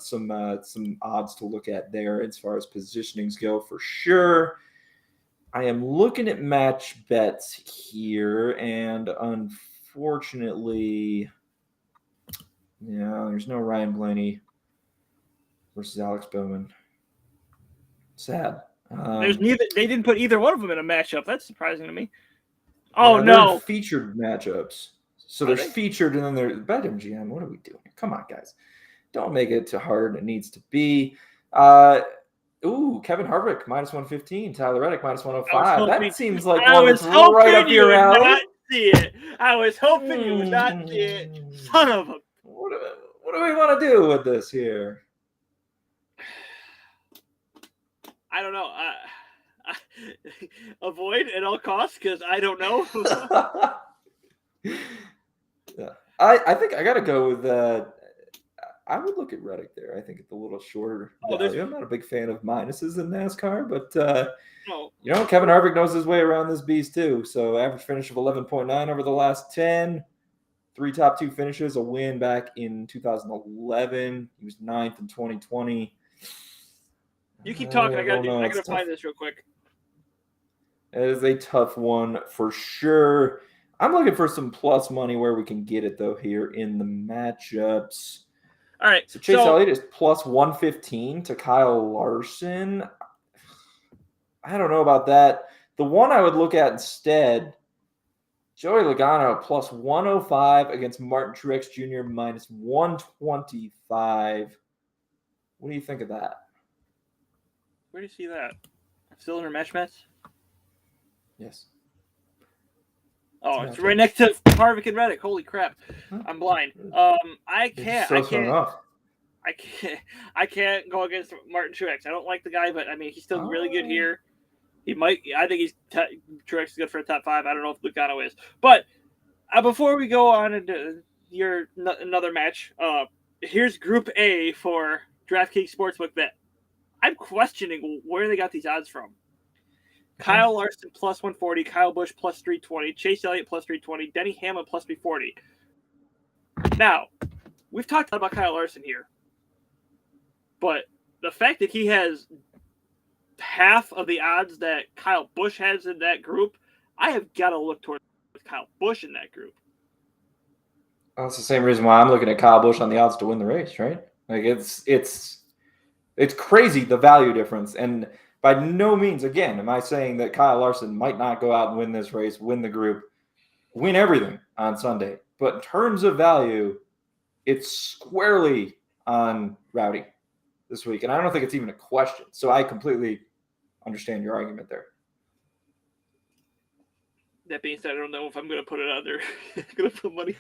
odds to look at there as far as positionings go for sure. I am looking at match bets here, and unfortunately, there's no Ryan Blaney versus Alex Bowman. Sad. There's neither. They didn't put either one of them in a matchup. That's surprising to me. Oh no! Featured matchups. So there's featured, and then there's BetMGM. What are we doing? Come on, guys! Don't make it too hard. It needs to be. Kevin Harvick minus 115. Tyler Reddick minus 105. That seems like one that's right up your alley. Not see it. I was hoping you would not see it. Son of a. What do we want to do with this here? I don't know. Avoid at all costs because I don't know. Yeah. I think I got to go with I would look at Reddick there. I think it's a little shorter value. I'm not a big fan of minuses in NASCAR, but Kevin Harvick knows his way around this beast too. So average finish of 11.9 over the last 10. 3 top 2 finishes, a win back in 2011. He was 9th in 2020. You keep talking. I gotta find this real quick. It is a tough one for sure. I'm looking for some plus money where we can get it though here in the matchups. All right. So Chase Elliott is plus 115 to Kyle Larson. I don't know about that. The one I would look at instead, Joey Logano plus 105 against Martin Truex Jr. minus 125. What do you think of that? Where do you see that? Still in her match bets? Yes. Oh, it's right next to Harvick and Reddick. Holy crap! I'm blind. I can't go against Martin Truex. I don't like the guy, but I mean he's still really good here. He might. I think Truex is good for a top 5. I don't know if Logano is, but before we go on into another match, here's Group A for DraftKings Sportsbook Bet. I'm questioning where they got these odds from. Kyle Larson plus 140, Kyle Busch plus 320, Chase Elliott plus 320, Denny Hammond plus 340. Now, we've talked about Kyle Larson here, but the fact that he has half of the odds that Kyle Busch has in that group, I have got to look towards Kyle Busch in that group. Well, that's the same reason why I'm looking at Kyle Busch on the odds to win the race, right? Like it's crazy the value difference. And by no means, again, am I saying that Kyle Larson might not go out and win this race, win the group, win everything on Sunday. But in terms of value, it's squarely on Rowdy this week. And I don't think it's even a question. So I completely understand your argument there. That being said, I don't know if I'm going to put it out there. I'm going to put money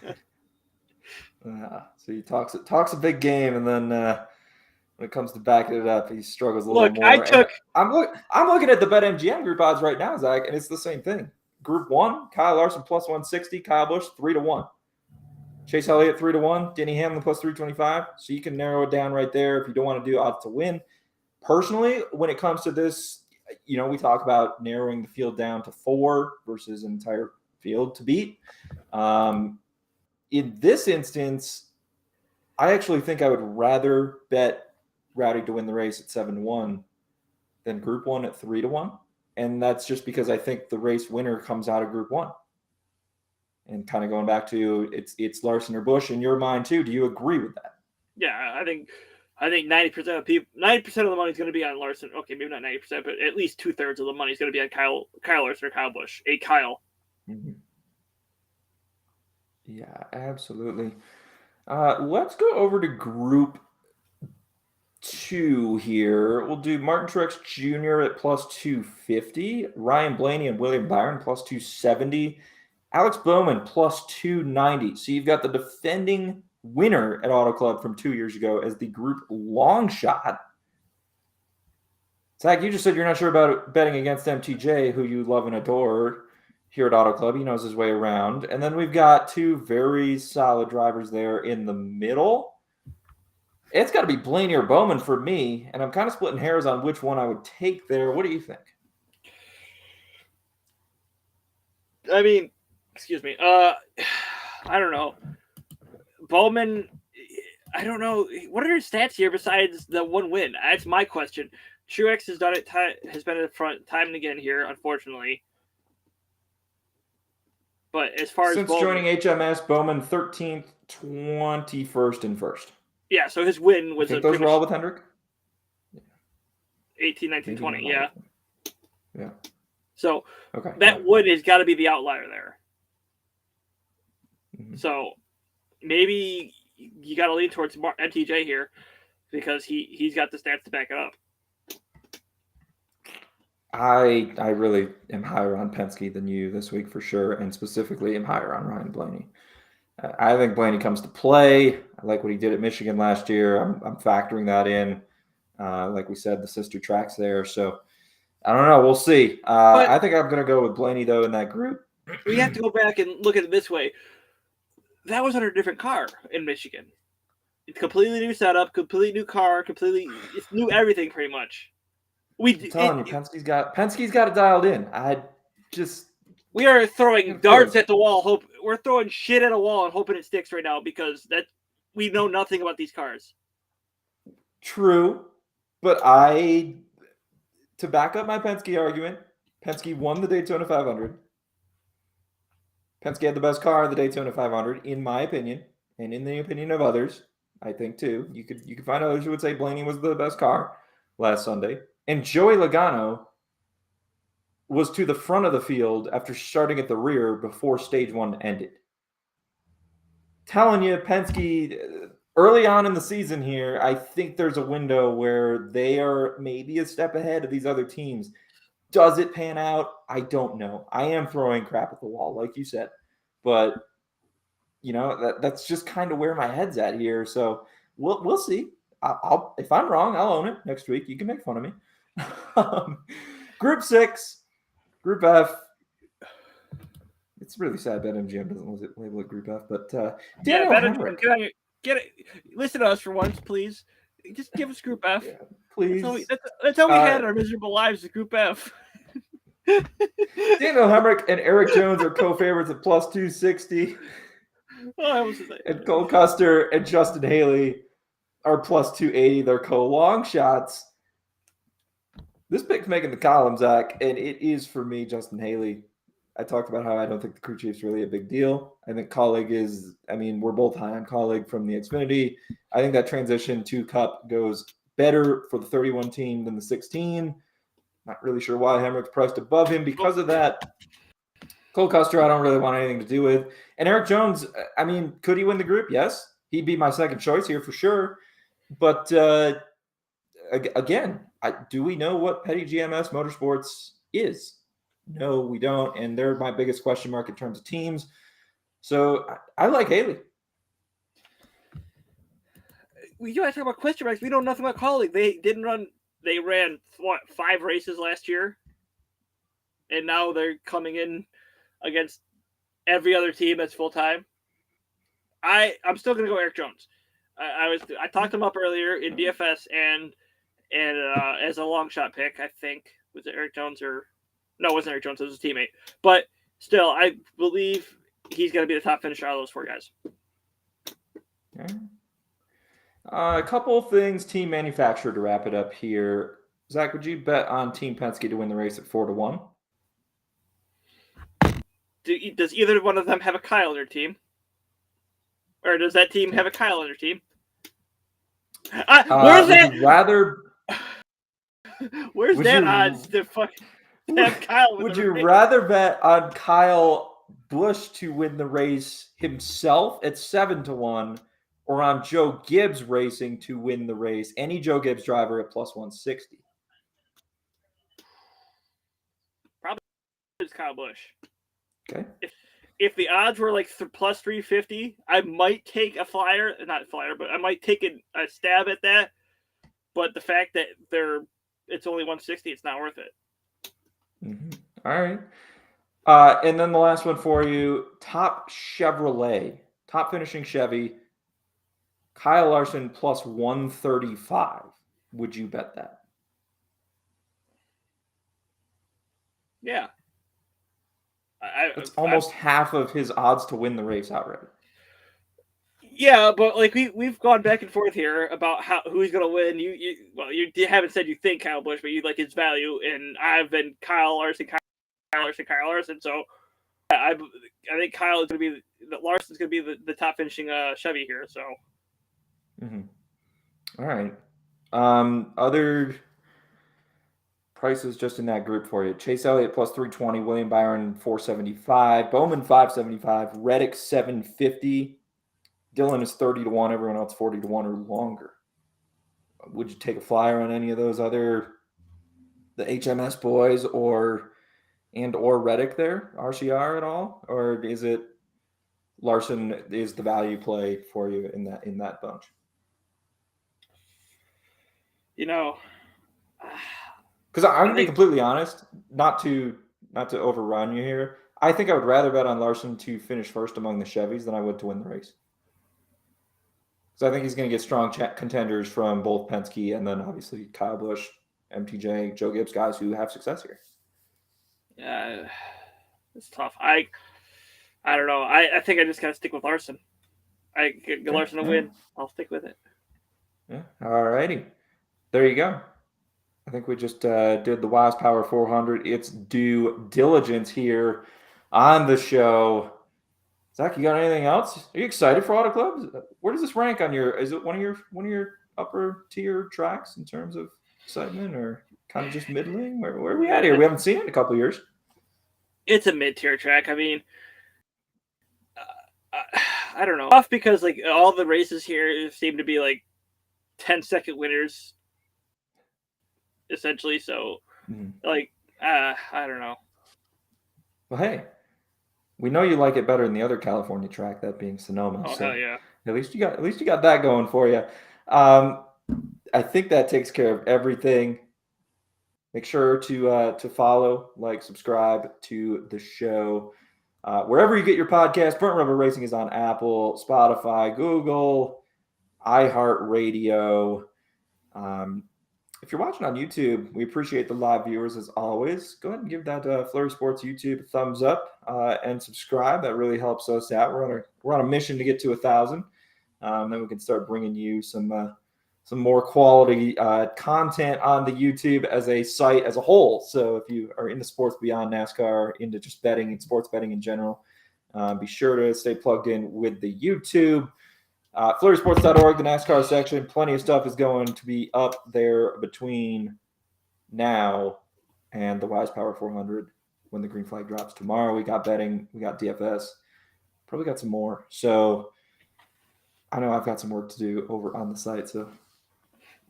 on. So he talks a big game, and then when it comes to backing it up, he struggles a little more. I'm looking at the BetMGM group odds right now, Zach, and it's the same thing. Group 1, Kyle Larson plus 160, Kyle Busch 3-1. Chase Elliott 3-1, Denny Hammond plus 325. So you can narrow it down right there if you don't want to do odds to win. Personally, when it comes to this, we talk about narrowing the field down to 4 versus an entire field to beat. In this instance, I actually think I would rather bet Rowdy to win the race at 7-1 than Group 1 at 3-1. And that's just because I think the race winner comes out of Group 1. And kind of going back to it's Larson or Busch in your mind too. Do you agree with that? Yeah, I think 90% of the money is going to be on Larson. Okay, maybe not 90%, but at least 2/3 of the money is going to be on Kyle Larson or Kyle Busch. A Kyle. Mm-hmm. Yeah, absolutely. Let's go over to Group 2 here. We'll do Martin Truex Jr. at plus 250, Ryan Blaney and William Byron plus 270, Alex Bowman plus 290. So you've got the defending winner at Auto Club from 2 years ago as the group long shot. Zach, you just said you're not sure about betting against MTJ, who you love and adore here at Auto Club. He knows his way around. And then we've got 2 very solid drivers there in the middle. It's got to be Blaney or Bowman for me, and I'm kind of splitting hairs on which one I would take there. What do you think? I mean, excuse me. I don't know. Bowman, I don't know. What are his stats here besides the one win? That's my question. Truex has done it. Has been in the front time and again here, unfortunately. But as far Since as Bowman, joining HMS, Bowman 13th, 21st, and 1st. Yeah, so his win was those were all with Hendrick? 18, 19, 20, yeah. Yeah. So that win has got to be the outlier there. Mm-hmm. So maybe you got to lean towards MTJ here because he's got the stats to back it up. I really am higher on Penske than you this week for sure, and specifically am higher on Ryan Blaney. I think Blaney comes to play. I like what he did at Michigan last year. I'm factoring that in. Like we said, the sister tracks there. So I don't know. We'll see. I think I'm going to go with Blaney, though, in that group. We have to go back and look at it this way. That was on a different car in Michigan. It's completely new setup, completely new car, it's new everything pretty much. I'm telling you, Penske's got it dialed in. We are throwing darts at the wall. We're throwing shit at a wall and hoping it sticks right now because we know nothing about these cars. True, but to back up my Penske argument, Penske won the Daytona 500. Penske had the best car in the Daytona 500, in my opinion, and in the opinion of others. I think too. You could find others who would say Blaney was the best car last Sunday, and Joey Logano was to the front of the field after starting at the rear before stage one ended. Telling you, Penske, early on in the season here, I think there's a window where they are maybe a step ahead of these other teams. Does it pan out? I don't know. I am throwing crap at the wall, like you said. But, that's just kind of where my head's at here. So we'll see. I'll if I'm wrong, I'll own it next week. You can make fun of me. Group 6. Group F. It's really sad BetMGM doesn't label it Group F, but Daniel Hemrick. Get it. Listen to us for once, please. Just give us Group F. Yeah, please. That's how we had our miserable lives at Group F. Daniel Hemrick and Eric Jones are co-favorites at plus 260. And Cole Custer and Justin Haley are plus 280. They're co-long shots. This pick's making the column, Zach, and it is for me, Justin Haley. I talked about how I don't think the crew chief's really a big deal. I think Colleague we're both high on Colleague from the Xfinity. I think that transition to Cup goes better for the 31 team than the 16. Not really sure why Hemrick's priced above him because of that. Cole Custer, I don't really want anything to do with. And Eric Jones, could he win the group? Yes. He'd be my second choice here for sure. But again, do we know what Petty GMS Motorsports is? No, we don't. And they're my biggest question mark in terms of teams. So I like Haley. We gotta talk about question marks. We know nothing about Colleague. They ran 5 races last year. And now they're coming in against every other team that's full time. I'm still gonna go Eric Jones. I talked him up earlier in DFS and as a long shot pick. I think was it Eric Jones or no, it wasn't Eric Jones. It was his teammate. But still, I believe he's gonna be the top finisher out of those 4 guys. Okay. A couple of things, team manufacturer to wrap it up here. Zach, would you bet on Team Penske to win the race at 4-1? Does either one of them have a Kyle on their team? Or does that team have a Kyle on their team? Where's that? Where's that odds to fucking have Kyle? Would you rather bet on Kyle Busch to win the race himself at 7-1, or on Joe Gibbs Racing to win the race? Any Joe Gibbs driver at plus 160. Probably it's Kyle Busch. Okay. If the odds were like plus 350, I might take a flyer, not flyer, but I might take a stab at that. But the fact that it's only 160, it's not worth it. Mm-hmm. All right. And then the last one for you, top finishing Chevy, Kyle Larson plus 135. Would you bet that? Yeah. It's almost half of his odds to win the race outright. Yeah, but like we've gone back and forth here about who's gonna win. You haven't said you think Kyle Busch, but you like his value, and I've been Kyle Larson. So I think Kyle is gonna be Larson's gonna be the top finishing Chevy here. So. All right. Other prices just in that group for you. Chase Elliott plus 320, William Byron 475, Bowman 575, Reddick 750. Dillon is 30-1, everyone else 40-1 or longer. Would you take a flyer on any of those other, the HMS boys or Reddick there, RCR at all? Or is it Larson is the value play for you in that bunch? Because I'm going to be completely honest, not to overrun you here. I think I would rather bet on Larson to finish first among the Chevys than I would to win the race. So I think he's going to get strong contenders from both Penske and then obviously Kyle Busch, MTJ, Joe Gibbs, guys who have success here. Yeah, it's tough. I don't know. I think I just got to stick with Larson. I get Larson to win. I'll stick with it. Yeah. All righty. There you go. I think we just did the Wise Power 400. It's due diligence here on the show. Zach, you got anything else? Are you excited for Auto Club? Where does this rank on your? Is it one of your upper tier tracks in terms of excitement, or kind of just middling? Where are we at here? We haven't seen it in a couple of years. It's a mid-tier track. I mean, I don't know. Off because like all the races here seem to be like 10-second winners, essentially. So, like, I don't know. Well, hey. We know you like it better than the other California track, that being Sonoma. Oh, hell yeah. At least you got that going for you. I think that takes care of everything. Make sure to follow, like, subscribe to the show. Wherever you get your podcast, Burnt Rubber Racing is on Apple, Spotify, Google, iHeartRadio. If you're watching on YouTube, we appreciate the live viewers as always. Go ahead and give that Flurry Sports YouTube a thumbs up and subscribe. That really helps us out. We're on a mission to get to 1,000. Then we can start bringing you some more quality content on the YouTube as a site as a whole. So if you are into sports beyond NASCAR, into just betting and sports betting in general, be sure to stay plugged in with the YouTube. FlurrySports.org, the NASCAR section. Plenty of stuff is going to be up there between now and the Wise Power 400 when the green flag drops tomorrow. We got betting, we got DFS, probably got some more. So I know I've got some work to do over on the site. So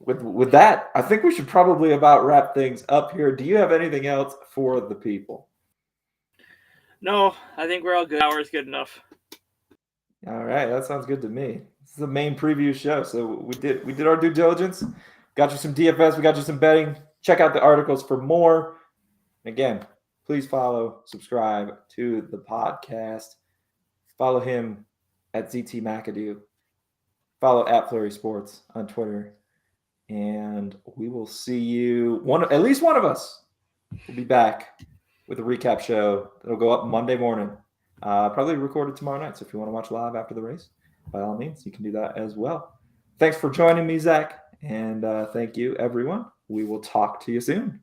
with that, I think we should probably about wrap things up here. Do you have anything else for the people? No, I think we're all good. Hour is good enough. All right, that sounds good to me. This is the main preview show, so we did our due diligence. Got you some DFS, we got you some betting. Check out the articles for more. Again, please follow, subscribe to the podcast. Follow him at ZT McAdoo. Follow at Flurry Sports on Twitter, and we will see you. At least one of us will be back with a recap show that'll go up Monday morning. Probably recorded tomorrow night. So if you want to watch live after the race, by all means, you can do that as well. Thanks for joining me, Zach. And thank you, everyone. We will talk to you soon.